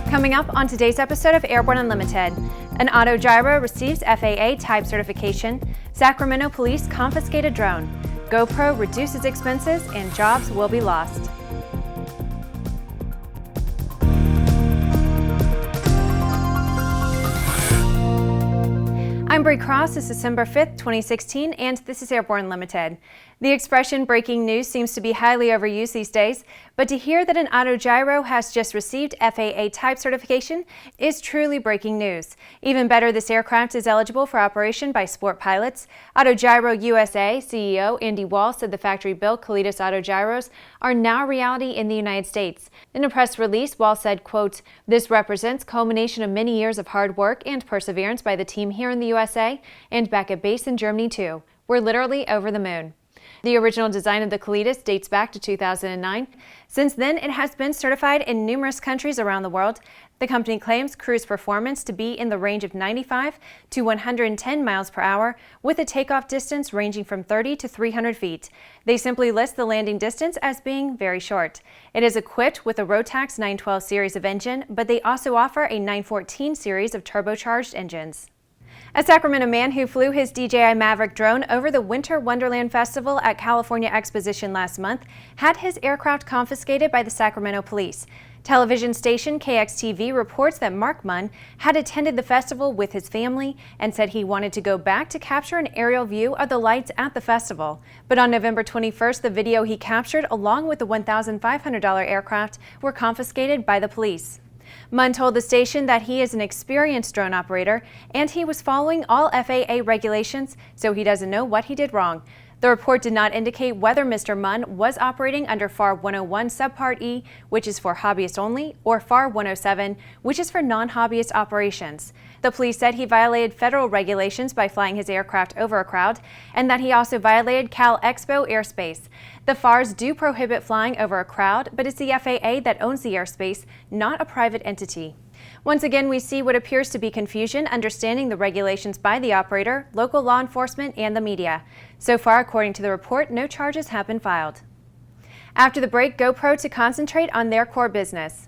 Coming up on today's episode of Airborne Unlimited, an AutoGyro receives FAA type certification, Sacramento Police confiscate a drone, GoPro reduces expenses, and jobs will be lost. I'm Bree Cross. It's December 5th, 2016, and this is Airborne Unlimited. The expression breaking news seems to be highly overused these days, but to hear that an AutoGyro has just received FAA type certification is truly breaking news. Even better, this aircraft is eligible for operation by sport pilots. AutoGyro USA CEO Andy Wall said the factory-built Calidus AutoGyros are now a reality in the United States. In a press release, Wall said, quote, "This represents culmination of many years of hard work and perseverance by the team here in the USA and back at base in Germany too. We're literally over the moon." The original design of the Calidus dates back to 2009. Since then, it has been certified in numerous countries around the world. The company claims cruise performance to be in the range of 95 to 110 miles per hour, with a takeoff distance ranging from 30 to 300 feet. They simply list the landing distance as being very short. It is equipped with a Rotax 912 series of engine, but they also offer a 914 series of turbocharged engines. A Sacramento man who flew his DJI Mavic drone over the Winter Wonderland Festival at California Exposition last month had his aircraft confiscated by the Sacramento Police. Television station KXTV reports that Mark Munn had attended the festival with his family and said he wanted to go back to capture an aerial view of the lights at the festival. But on November 21st, the video he captured along with the $1,500 aircraft were confiscated by the police. Munn told the station that he is an experienced drone operator and he was following all FAA regulations, so he doesn't know what he did wrong. The report did not indicate whether Mr. Munn was operating under FAR 101 Subpart E, which is for hobbyist only, or FAR 107, which is for non-hobbyist operations. The police said he violated federal regulations by flying his aircraft over a crowd, and that he also violated Cal Expo airspace. The FARs do prohibit flying over a crowd, but it's the FAA that owns the airspace, not a private entity. Once again, we see what appears to be confusion understanding the regulations by the operator, local law enforcement, and the media. So far, according to the report, no charges have been filed. After the break, GoPro to concentrate on their core business.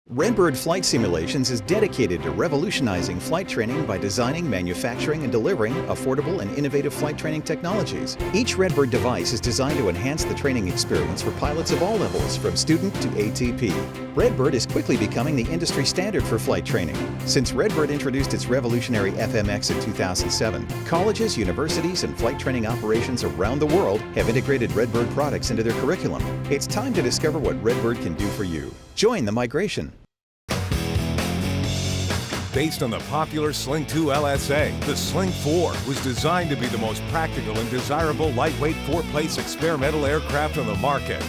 Redbird Flight Simulations is dedicated to revolutionizing flight training by designing, manufacturing, and delivering affordable and innovative flight training technologies. Each Redbird device is designed to enhance the training experience for pilots of all levels, from student to ATP. Redbird is quickly becoming the industry standard for flight training. Since Redbird introduced its revolutionary FMX in 2007, colleges, universities, and flight training operations around the world have integrated Redbird products into their curriculum. It's time to discover what Redbird can do for you. Join the migration. Based on the popular Sling 2 LSA, the Sling 4 was designed to be the most practical and desirable lightweight four-place experimental aircraft on the market.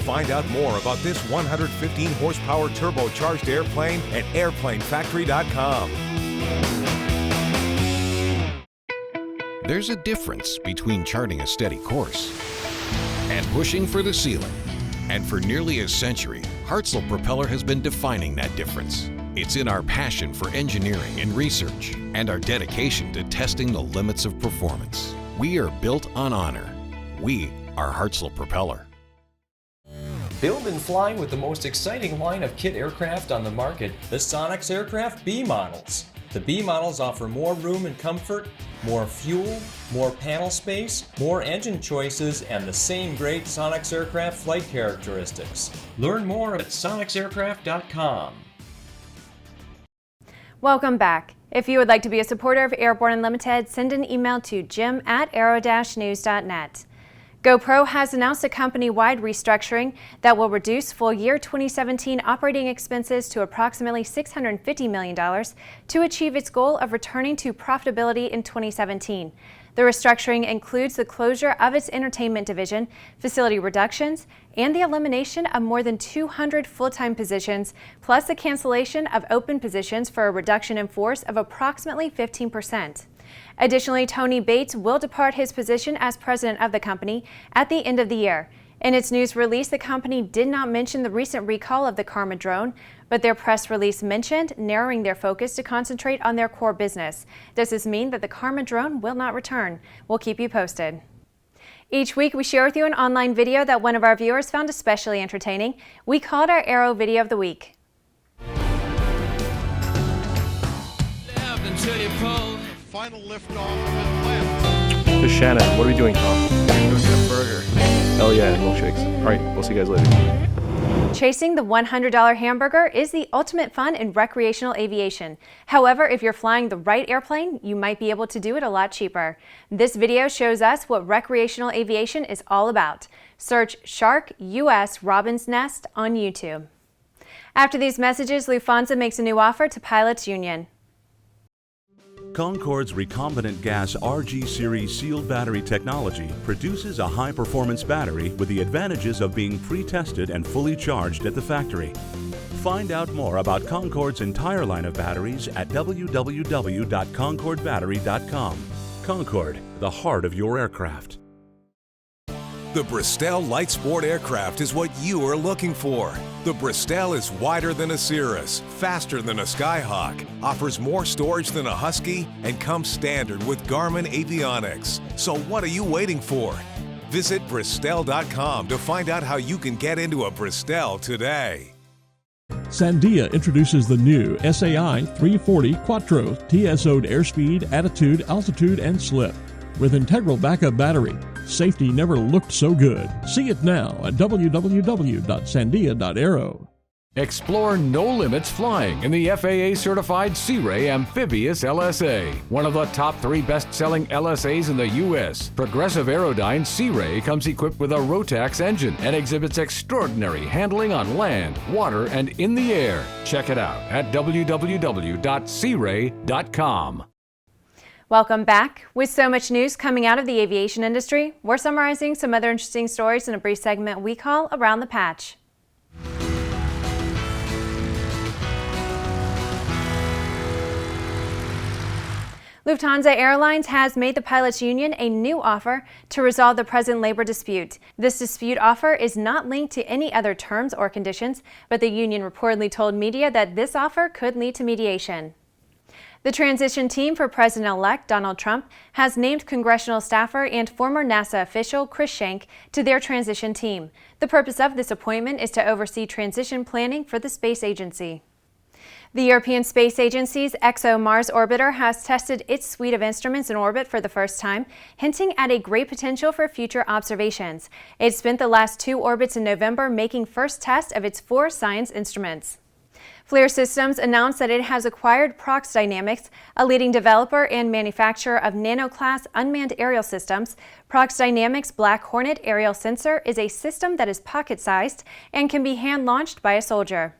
Find out more about this 115 horsepower turbocharged airplane at airplanefactory.com. There's a difference between charting a steady course and pushing for the ceiling. And for nearly a century, Hartzell Propeller has been defining that difference. It's in our passion for engineering and research and our dedication to testing the limits of performance. We are built on honor. We are Hartzell Propeller. Build and fly with the most exciting line of kit aircraft on the market, the Sonex Aircraft B models. The B models offer more room and comfort, more fuel, more panel space, more engine choices, and the same great Sonex Aircraft flight characteristics. Learn more at sonexaircraft.com. Welcome back. If you would like to be a supporter of Airborne Unlimited, send an email to jim@aero-news.net. GoPro has announced a company-wide restructuring that will reduce full-year 2017 operating expenses to approximately $650 million to achieve its goal of returning to profitability in 2017. The restructuring includes the closure of its entertainment division, facility reductions, and the elimination of more than 200 full-time positions, plus the cancellation of open positions for a reduction in force of approximately 15%. Additionally, Tony Bates will depart his position as president of the company at the end of the year. In its news release, the company did not mention the recent recall of the Karma drone, but their press release mentioned narrowing their focus to concentrate on their core business. Does this mean that the Karma drone will not return? We'll keep you posted. Each week we share with you an online video that one of our viewers found especially entertaining. We call it our Aero Video of the Week. Final liftoff of Atlanta. To Shannon, what are we doing, Tom? Go get a burger. Hell yeah, milkshakes. All right, we'll see you guys later. Chasing the $100 hamburger is the ultimate fun in recreational aviation. However, if you're flying the right airplane, you might be able to do it a lot cheaper. This video shows us what recreational aviation is all about. Search Shark US Robin's Nest on YouTube. After these messages, Lufthansa makes a new offer to pilots union. Concorde's recombinant gas RG series sealed battery technology produces a high-performance battery with the advantages of being pre-tested and fully charged at the factory. Find out more about Concorde's entire line of batteries at www.concordebattery.com. Concorde, the heart of your aircraft. The Bristol Light Sport aircraft is what you are looking for. The Bristol is wider than a Cirrus, faster than a Skyhawk, offers more storage than a Husky, and comes standard with Garmin avionics. So what are you waiting for? Visit Bristol.com to find out how you can get into a Bristol today. Sandia introduces the new SAI 340 Quattro TSO'd airspeed, attitude, altitude, and slip. With integral backup battery, safety never looked so good. See it now at www.sandia.aero. Explore no limits flying in the FAA-certified Sea Ray Amphibious LSA, one of the top 3 best-selling LSAs in the U.S. Progressive Aerodyne Sea Ray comes equipped with a Rotax engine and exhibits extraordinary handling on land, water, and in the air. Check it out at www.searay.com. Welcome back. With so much news coming out of the aviation industry, we're summarizing some other interesting stories in a brief segment we call Around the Patch. Lufthansa Airlines has made the pilots union a new offer to resolve the present labor dispute. This dispute offer is not linked to any other terms or conditions, but the union reportedly told media that this offer could lead to mediation. The transition team for President-elect Donald Trump has named congressional staffer and former NASA official Chris Schenck to their transition team. The purpose of this appointment is to oversee transition planning for the space agency. The European Space Agency's ExoMars orbiter has tested its suite of instruments in orbit for the first time, hinting at a great potential for future observations. It spent the last 2 orbits in November making first tests of its 4 science instruments. FLIR Systems announced that it has acquired Prox Dynamics, a leading developer and manufacturer of nano-class unmanned aerial systems. Prox Dynamics' Black Hornet aerial sensor is a system that is pocket-sized and can be hand-launched by a soldier.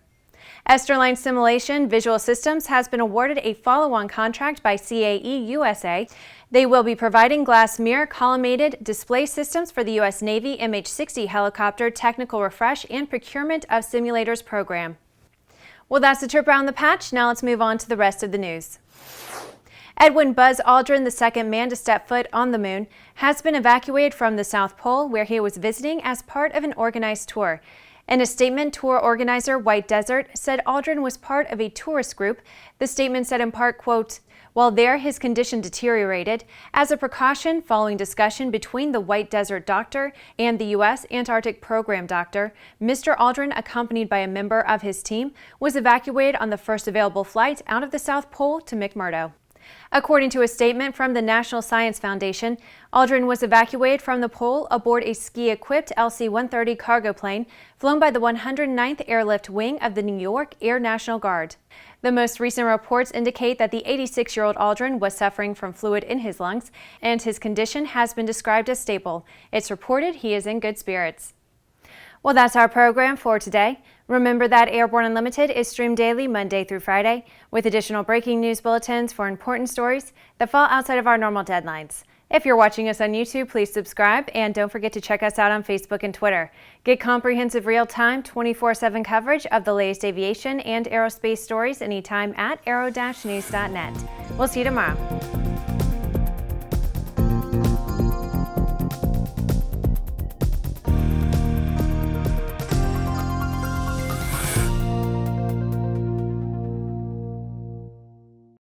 Esterline Simulation Visual Systems has been awarded a follow-on contract by CAE USA. They will be providing glass mirror collimated display systems for the U.S. Navy MH-60 helicopter technical refresh and procurement of simulators program. Well, that's the trip around the patch. Now let's move on to the rest of the news. Edwin Buzz Aldrin, the second man to step foot on the moon, has been evacuated from the South Pole, where he was visiting as part of an organized tour. In a statement, tour organizer White Desert said Aldrin was part of a tourist group. The statement said in part, quote, "While there, his condition deteriorated. As a precaution, following discussion between the White Desert doctor and the U.S. Antarctic Program doctor, Mr. Aldrin, accompanied by a member of his team, was evacuated on the first available flight out of the South Pole to McMurdo." According to a statement from the National Science Foundation, Aldrin was evacuated from the pole aboard a ski-equipped LC-130 cargo plane flown by the 109th Airlift Wing of the New York Air National Guard. The most recent reports indicate that the 86-year-old Aldrin was suffering from fluid in his lungs, and his condition has been described as stable. It's reported he is in good spirits. Well, that's our program for today. Remember that Airborne Unlimited is streamed daily Monday through Friday with additional breaking news bulletins for important stories that fall outside of our normal deadlines. If you're watching us on YouTube, please subscribe and don't forget to check us out on Facebook and Twitter. Get comprehensive real-time 24/7 coverage of the latest aviation and aerospace stories anytime at aero-news.net. We'll see you tomorrow.